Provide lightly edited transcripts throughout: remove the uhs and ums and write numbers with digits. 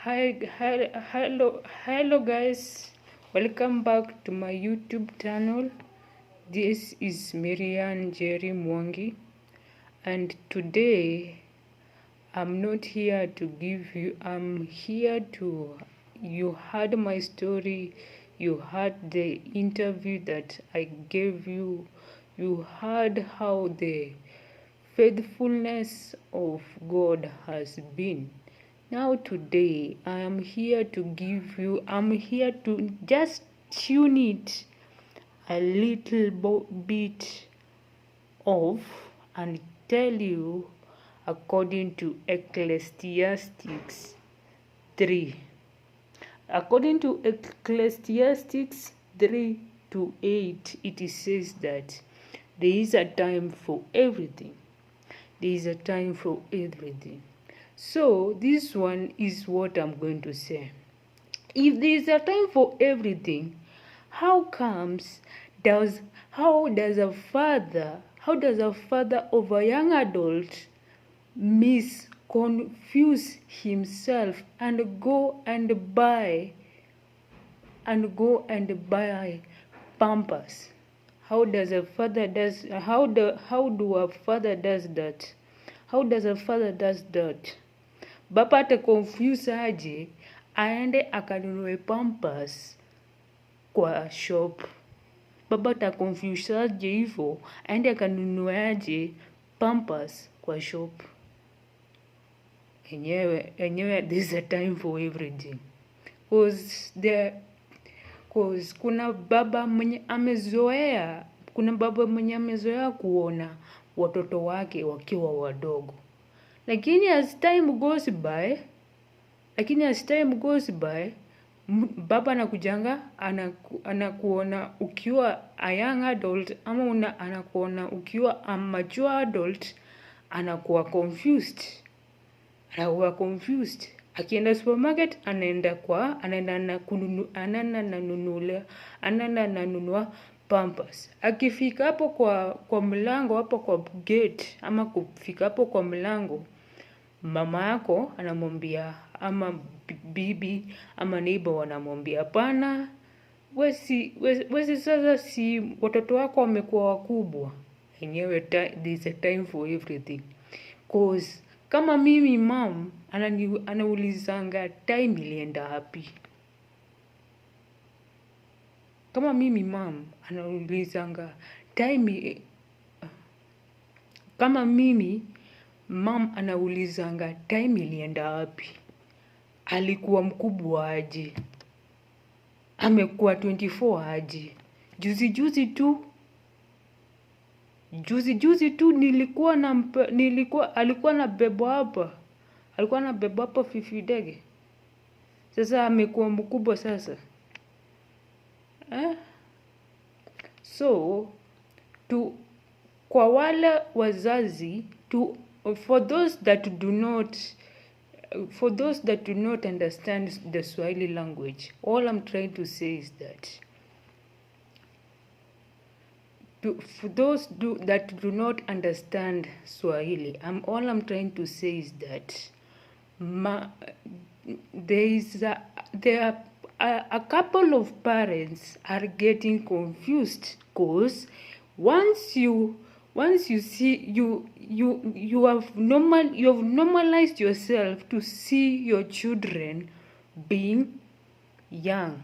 Hello guys, welcome back to my YouTube channel. This is Marian Jerry Mwangi, and today I'm not here to give you, you heard my story, you heard the interview that I gave you, you heard how the faithfulness of God has been. Now today I'm here to just tune it a little bit off and tell you according to Ecclesiastes 3. According to Ecclesiastes 3 to 8, it says that there is a time for everything. There is a time for everything. So this one is what I'm going to say. If there is a time for everything, how does a father of a young adult confuse himself and go and buy Pampers? How does a father does that? How does a father does that? Baba atakonfuse aje aende akanunue Pampers kwa shop? Baba atakonfuse aje hivyo aende akanunue aje Pampers kwa shop? Enyewe there's a time for everything. Cause kuna baba mwenye amezoea kuona watoto wake wakiwa wadogo. Lakini as time goes by, baba anakujanga anakuona ukiwa a young adult ama anakuona ukiwa a mature adult, anakuwa confused. Akienda supermarket anaenda nanunua Pampers. Akifika hapo kwa mlango hapo kwa gate ama kufika hapo kwa mlango, mama yako anamwambia ama bibi ama neighbor wanamwambia, hapana, wesi sasa si watoto wako wamekuwa wakubwa. Enyewe there's a time for everything. Cause kama mimi mom anaulizanga time ilienda wapi. Kama mimi mom anaulizanga time ilienda wapi. Alikuwa mkubwa aje? Amekuwa 24 aje? Juzi tu alikuwa na bebo hapa. Alikuwa na bebo hapa fifidege. Sasa amekuwa mkubwa sasa. So kwa wale wazazi, for those that do not understand the Swahili language, all I'm trying to say is that for those that do not understand Swahili, all I'm trying to say is that there are a couple of parents are getting confused, because once you see you have normalized yourself to see your children being young.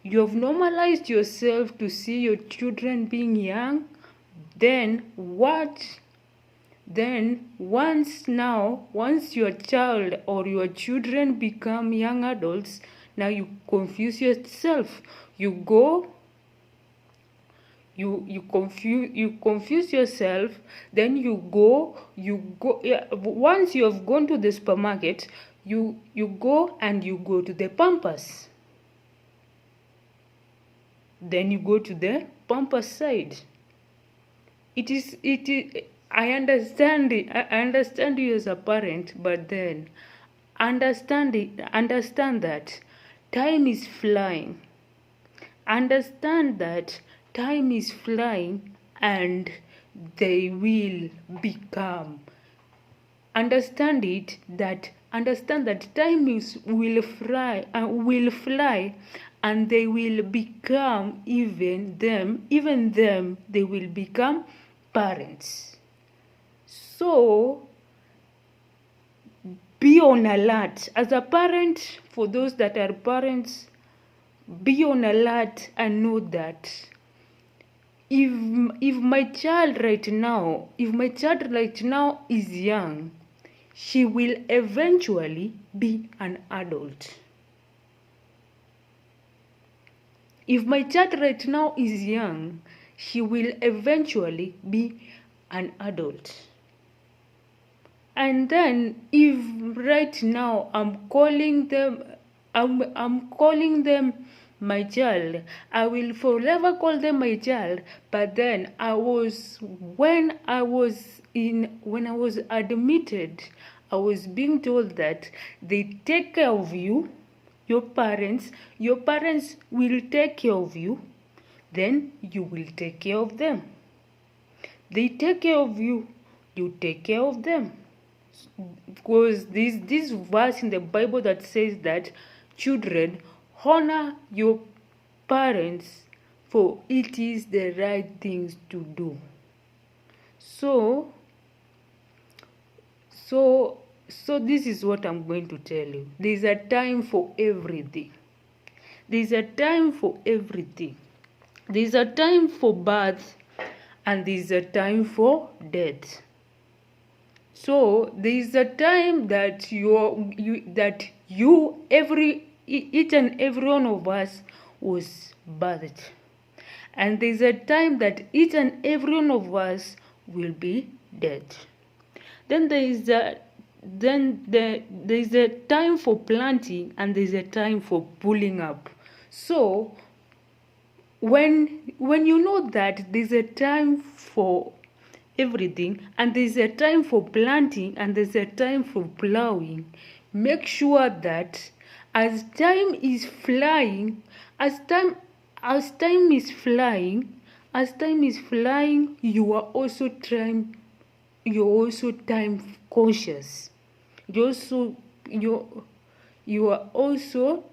You have normalized yourself to see your children being young. Then once your child or your children become young adults, now you confuse yourself. You confuse yourself. Then you go. Once you have gone to the supermarket, you go to the Pampers. Then you go to the Pampers side. I understand you as a parent, but then understand that time is flying. Understand that time is flying, and they will become understand that time will fly, and they will become even them they will become parents. So be on alert as a parent. For those that are parents, be on alert and know that if my child right now is young, she will eventually be an adult. If my child right now is young, she will eventually be an adult. And then if right now I'm calling them my child, I will forever call them my child. But then when I was admitted, I was being told that they take care of you, your parents will take care of you, then you will take care of them. They take care of you, you take care of them. Because this verse in the Bible that says that children, honor your parents, for it is the right things to do. So this is what I'm going to tell you. There's a time for everything. There's a time for everything. There's a time for birth, and there's a time for death. So there is a time that each and every one of us was birthed, and there is a time that each and every one of us will be dead. Then there is a time for planting, and there is a time for pulling up. So when you know that there's a time for everything, and there's a time for planting, and there's a time for plowing, make sure that as time is flying, you are also time conscious. You are also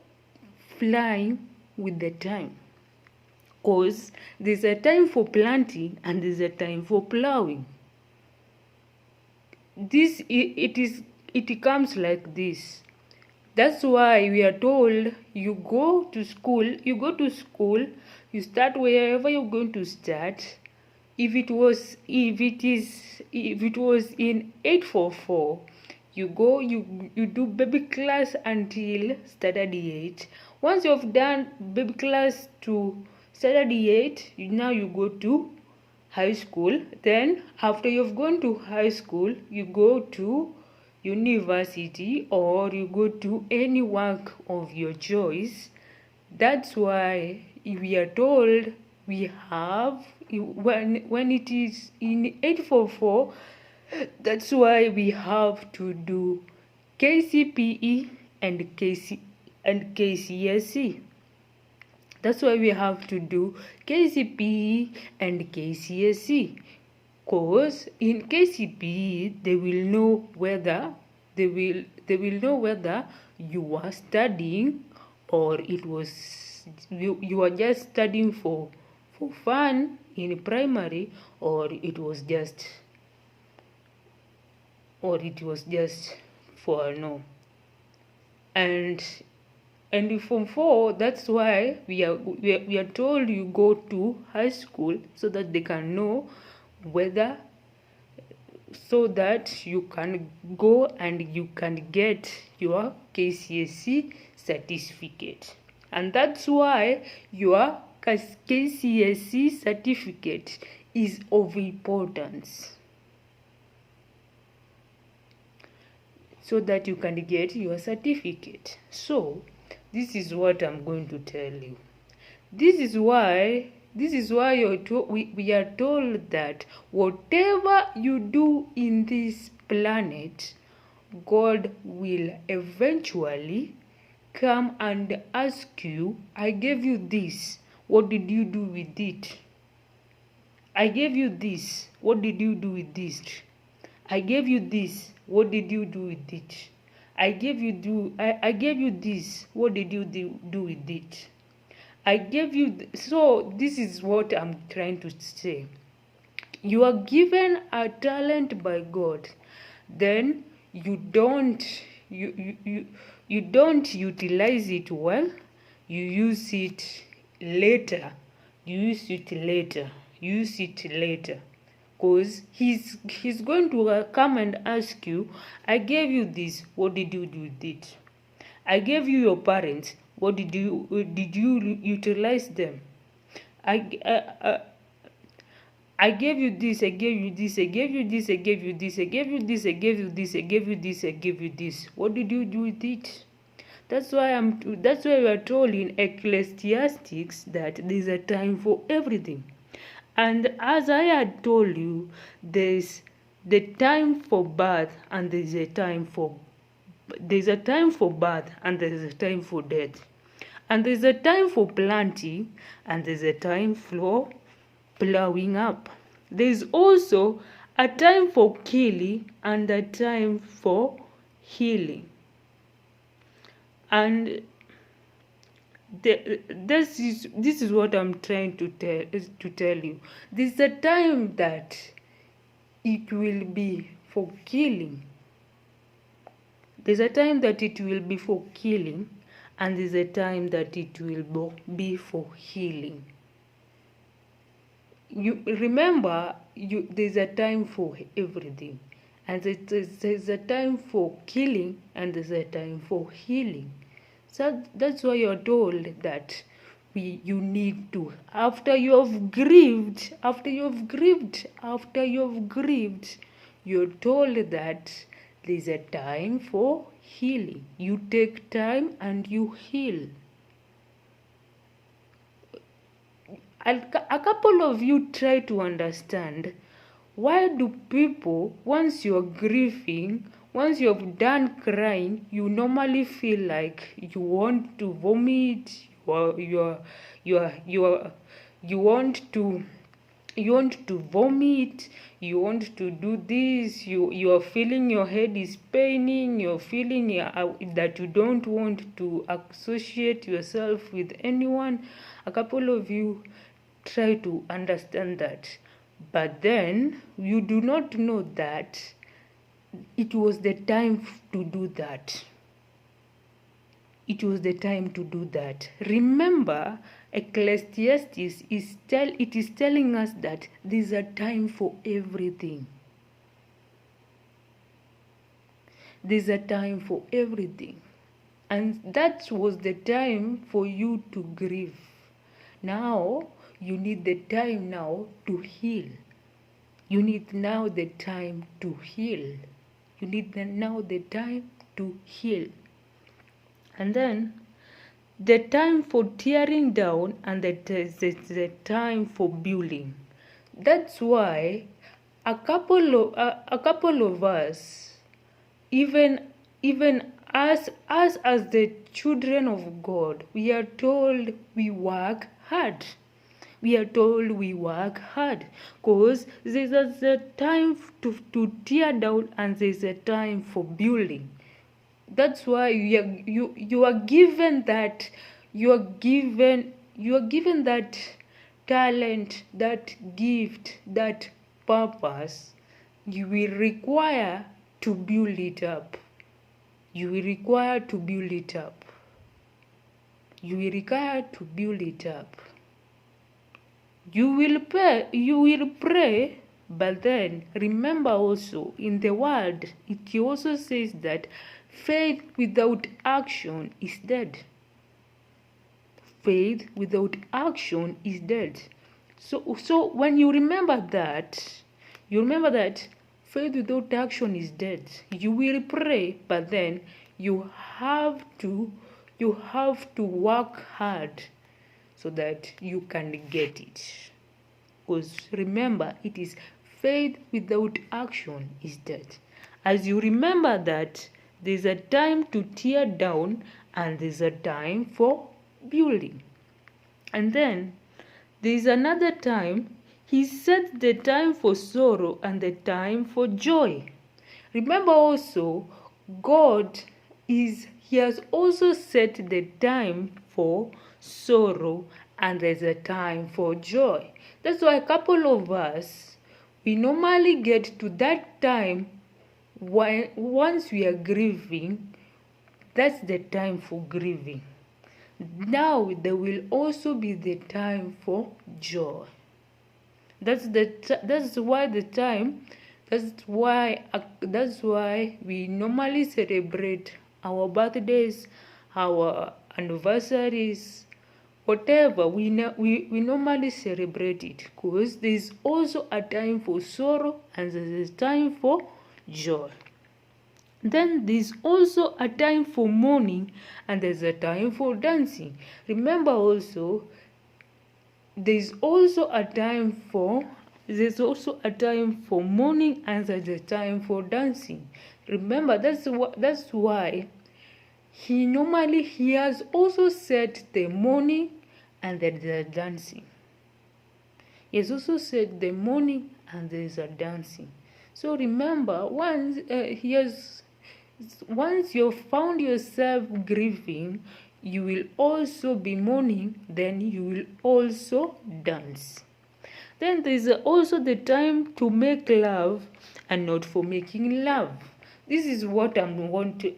flying with the time. Because there's a time for planting and there's a time for plowing. It comes like this. That's why we are told you go to school, you start wherever you're going to start. If it was in 844, you do baby class until standard 8. Once you've done baby class to standard 8, now you go to high school. Then after you've gone to high school, you go to university, or you go to any work of your choice. That's why we are told we have, when it is in 844, that's why we have to do KCPE and KCSE. That's why we have to do KCPE and KCSE. Because in KCPE, they will know whether you are studying, or it was you are just studying for fun in primary, or it was just for no. And Form 4, that's why we are told you go to high school, so that they can know whether, so that you can go and you can get your KCSE certificate. And that's why your KCSE certificate is of importance, so that you can get your certificate. So this is what I'm going to tell you. This is why we are told that whatever you do in this planet, God will eventually come and ask you, I gave you this, what did you do with it? I gave you this, what did you do with this? I gave you this, What did you do with it? I gave you this. What did you do with it? I gave you. So this is what I'm trying to say. You are given a talent by God, then you don't you don't utilize it well. You use it later. You use it later. Use it later. Because he's going to come and ask you, I gave you this, what did you do with it? I gave you your parents, what did you utilize them? I gave you this, I gave you this, I gave you this, I gave you this, I gave you this, I gave you this, I gave you this, I gave you this. What did you do with it? That's why we are told in Ecclesiastes that there's a time for everything. And as I had told you, there's the time for birth and there's a time for birth and there's a time for death. And there's a time for planting and there's a time for plowing up. There's also a time for killing and a time for healing. And this is what I'm trying to tell you. There's a time that it will be for killing. There's a time that it will be for killing, and there's a time that it will be for healing. You remember, there's a time for everything, and there's a time for killing and there's a time for healing. So that's why you're told that you need to, after you've grieved, you're told that there's a time for healing. You take time and you heal. A couple of you try to understand, why do people, once you're grieving, once you've done crying, you normally feel like you want to vomit, you want to vomit, you want to do this, you are feeling your head is paining, you're feeling that you don't want to associate yourself with anyone. A couple of you try to understand that, but then you do not know that it was the time to do that. It was the time to do that. Remember, Ecclesiastes is telling us that there's a time for everything. There's a time for everything. And that was the time for you to grieve. Now, you need the time now to heal. You need now the time to heal. You need now the time to heal. And then the time for tearing down and the time for building. That's why a couple of us, even us as the children of God, we are told we work hard. We are told we work hard because there's a time to tear down and there's a time for building. That's why you are given that talent, that gift, that purpose. You will require to build it up. You will require to build it up. You will require to build it up. You will pray, but then remember also in the word, it also says that faith without action is dead. Faith without action is dead. So when you remember that faith without action is dead. You will pray, but then you have to work hard so that you can get it. Because remember, it is faith without action is dead. As you remember that there's a time to tear down and there's a time for building. And then there's another time. He set the time for sorrow and the time for joy. Remember also, God He has also set the time for sorrow and there's a time for joy. That's why a couple of us, we normally get to that time when once we are grieving, that's the time for grieving. Now there will also be the time for joy. That's why we normally celebrate our birthdays, our anniversaries, whatever. We normally celebrate it because there's also a time for sorrow and there's a time for joy. Then there's also a time for mourning and there's a time for dancing. Remember also, there's also a time for mourning and there's a time for dancing. Remember, that's why he has also set the mourning and then the dancing. He has also set the mourning and there is a dancing. So remember, once you've found yourself grieving, you will also be mourning, then you will also dance. Then there is also the time to make love and not for making love. This is what I want to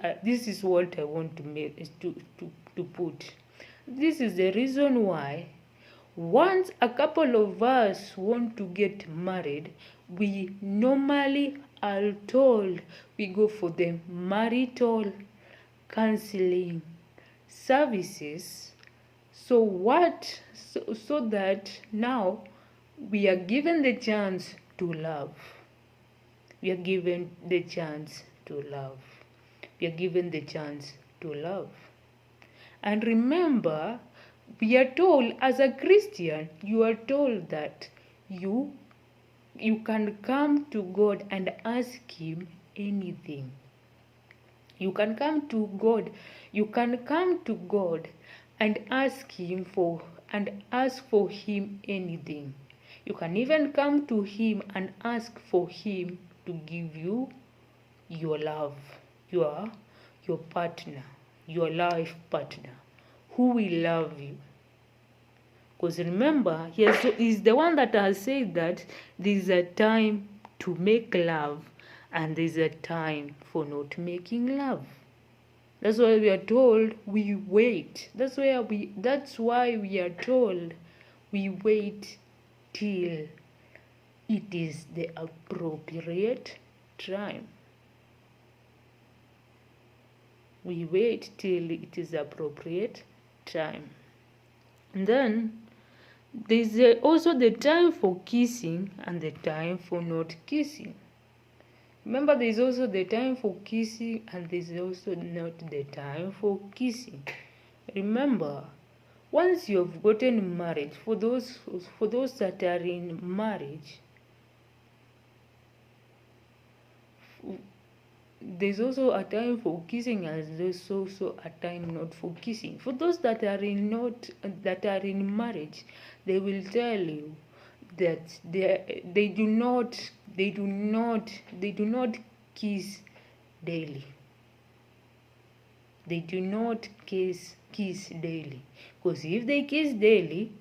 put. This is the reason why once a couple of us want to get married, we normally are told we go for the marital counseling services. So that now we are given the chance to love. We are given the chance to love. We are given the chance to love. And remember, we are told as a Christian, you are told that you can come to God and ask Him anything. You can come to God. You can come to God and ask for Him anything. You can even come to Him and ask for Him to give you your love, your partner, your life partner, who will love you. Because remember, He is the one that has said that there is a time to make love and there is a time for not making love. That's why we are told we wait. That's why we are told we wait till it is the appropriate time. We wait till it is appropriate time. And then there's also the time for kissing and the time for not kissing. Remember, there's also the time for kissing and there's also not the time for kissing. Remember, once you've gotten married, for those that are in marriage, there's also a time for kissing and there's also a time not for kissing. For those that are in marriage, they will tell you that they do not kiss daily. They do not kiss daily. Because if they kiss daily,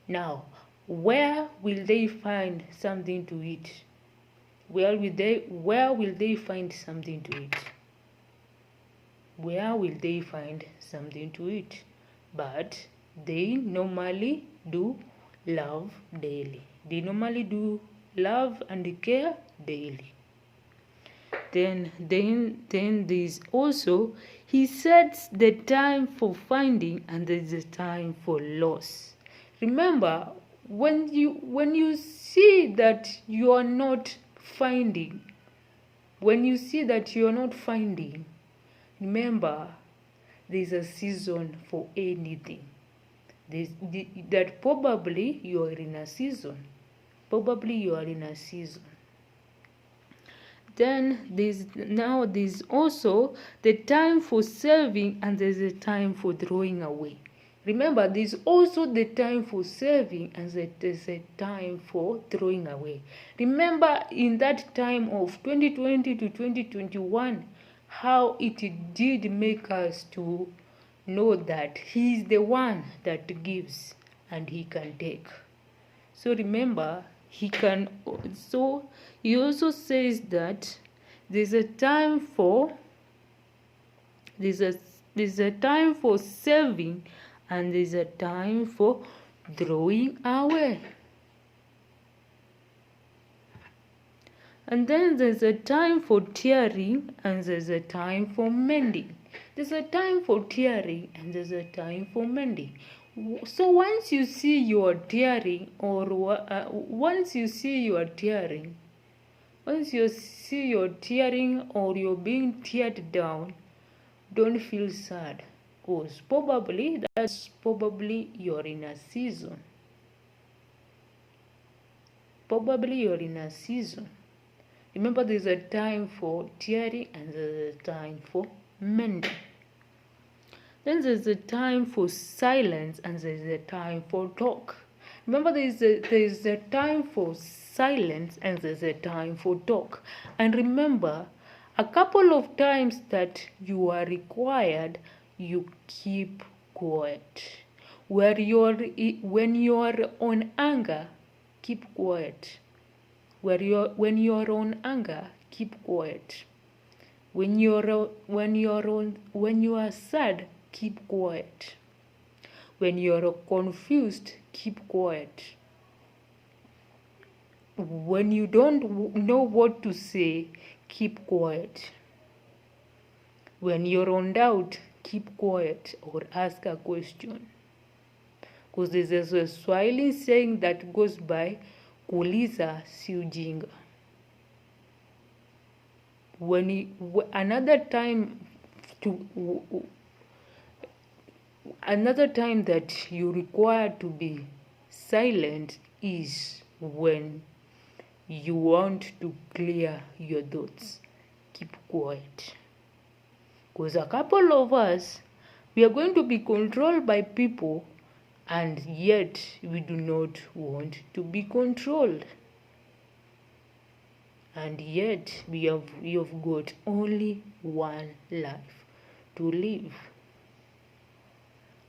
now where will they find something to eat? Where will they find something to eat? Where will they find something to eat? But they normally do love daily. They normally do love and care daily. Then there's also, He sets the time for finding and there's a time for loss. Remember, when you see that you are not finding, remember, there's a season for anything. That probably you are in a season. Then there's also the time for serving and there's a time for throwing away. Remember, there's also the time for saving and there's a time for throwing away. Remember in that time of 2020 to 2021, how it did make us to know that He is the one that gives and He can take. So remember, He can. So He also says that there's a time for there's a time for saving and there's a time for throwing away. And then there's a time for tearing and there's a time for mending. There's a time for tearing and there's a time for mending. So once you see you're tearing or once you see you're tearing or you're being teared down, don't feel sad, because that's probably you're in a season. Remember, there's a time for tearing and there's a time for mending. Then there's a time for silence and there's a time for talk. Remember, there's a time for silence and there's a time for talk. And remember, a couple of times that you are required, you keep quiet. When you're on anger, keep quiet. When you're on anger, keep quiet. When you are sad, keep quiet. When you're confused, keep quiet. When you don't know what to say, keep quiet. When you're on doubt, keep quiet or ask a question. Because there's a Swahili saying that goes by, kuuliza si ujinga. Another time that you require to be silent is when you want to clear your thoughts. Keep quiet. Because a couple of us, we are going to be controlled by people, and yet we do not want to be controlled. And yet we have got only one life to live.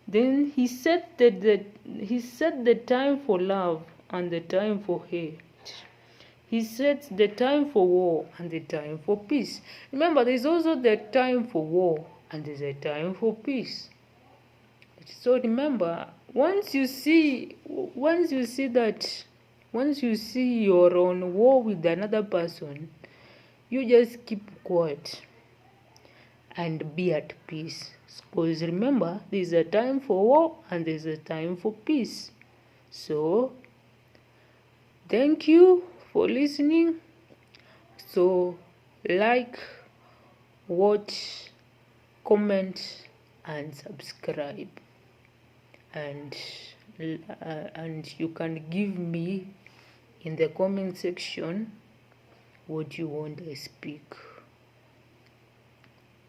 Then he set the time for love and the time for hate. He sets the time for war and the time for peace. Remember, there's also the time for war and there's a time for peace. So remember, once you see you're on war with another person, you just keep quiet and be at peace. Because remember, there's a time for war and there's a time for peace. So, thank you for listening. So, like, watch, comment, and subscribe. And you can give me in the comment section what you want to speak.